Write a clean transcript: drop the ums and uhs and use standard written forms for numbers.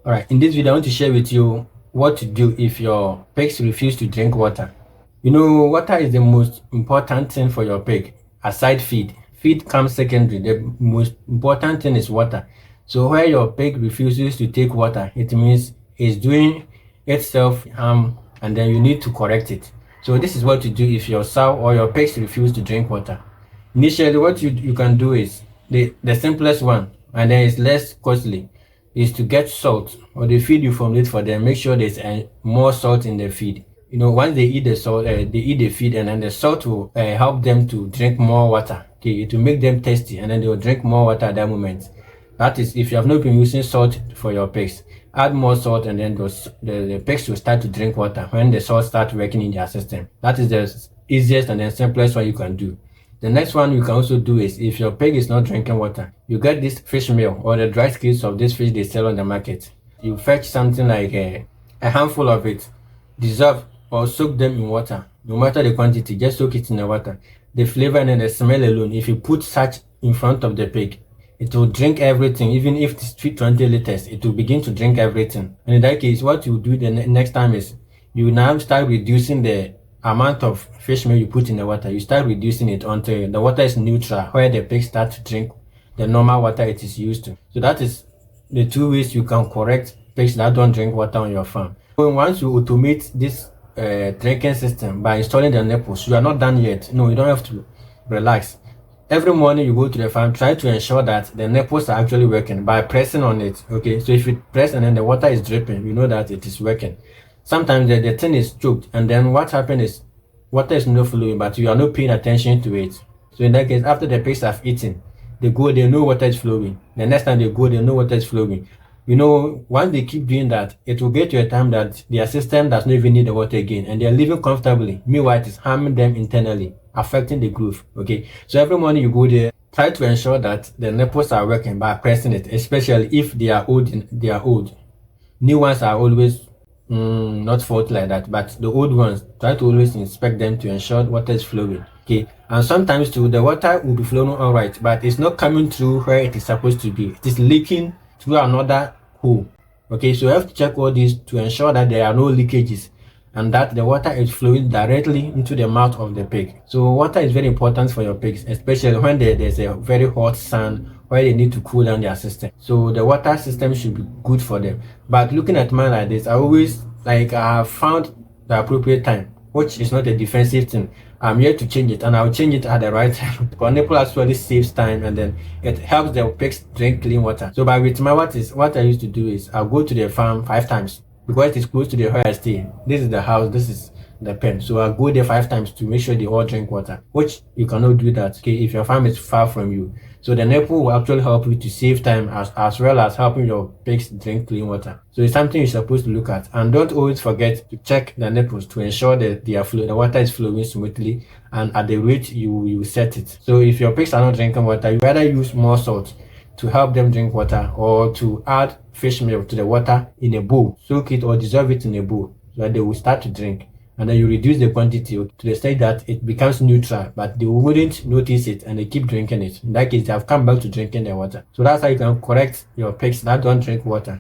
All right, in this video, I want to share with you what to do if your pigs refuse to drink water. You know, water is the most important thing for your pig, aside feed. Feed comes secondary. The most important thing is water. So where your pig refuses to take water, it means it's doing itself harm, and then you need to correct it. So this is what to do if your sow or your pigs refuse to drink water. Initially, what you can do is the simplest one, and then it's less costly, is to get salt or the feed you formulate for them. Make sure there's more salt in the feed. You know, once they eat the salt, they eat the feed, and then the salt will help them to drink more water. Okay, it will make them thirsty, and then they will drink more water at that moment. That is, if you have not been using salt for your pigs, add more salt, and then the pigs will start to drink water when the salt starts working in their system. That is the easiest and the simplest one you can do. The next one you can also do is, if your pig is not drinking water, you get this fish meal or the dry skins of this fish they sell on the market. You fetch something like a handful of it, dissolve or soak them in water. No matter the quantity, just soak it in the water. The flavor and the smell alone, if you put such in front of the pig, it will drink everything. Even if it's 20 liters, it will begin to drink everything. And in that case, what you do the next time is, you now start reducing the amount of fish meal you put in the water. You start reducing it until the water is neutral, where the pig start to drink the normal water it is used to. So that is the two ways you can correct pigs that don't drink water on your farm. So once you automate this drinking system by installing the nipples, you are not done yet. No, you don't have to relax. Every morning you go to the farm, try to ensure that the nipples are actually working by pressing on it. Okay, so if you press and then the water is dripping, you know that it is working. Sometimes the thing is choked, and then what happens is water is not flowing, but you are not paying attention to it. So in that case, after the pigs have eaten, they go, they know water is flowing. The next time they go, they know water is flowing. You know, once they keep doing that, it will get to a time that their system does not even need the water again, and they're living comfortably. Meanwhile, it is harming them internally, affecting the growth. Okay, so every morning you go there, try to ensure that the nipples are working by pressing it, especially if they are old. They are old. New ones are always not fault like that, but the old ones, try to always inspect them to ensure water is flowing. Okay, and sometimes too the water will be flowing all right, but it's not coming through where it is supposed to be. It is leaking through another hole. Okay, so you have to check all these to ensure that there are no leakages and that the water is flowing directly into the mouth of the pig. So water is very important for your pigs, especially when there's a very hot sun where they need to cool down their system. So the water system should be good for them. But looking at mine like this, I always, like, I have found the appropriate time, which is not a defensive thing. I'm here to change it, and I'll change it at the right time. Because nipple actually saves time, and then it helps the pigs drink clean water. So by with my what I used to do is, I'll go to the farm 5 times because it is close to the where I stay. This is the house, this is the pen. So I'll go there 5 times to make sure they all drink water, which you cannot do that, okay, if your farm is far from you. So the nipple will actually help you to save time, as well as helping your pigs drink clean water. So it's something you're supposed to look at. And don't always forget to check the nipples to ensure that the water is flowing smoothly and at the rate you set it. So if your pigs are not drinking water, you either use more salt to help them drink water, or to add fish meal to the water in a bowl, soak it or dissolve it in a bowl so that they will start to drink. And then you reduce the quantity to the state that it becomes neutral, but they wouldn't notice it and they keep drinking it. In that case, they have come back to drinking the water. So that's how you can correct your pigs that don't drink water.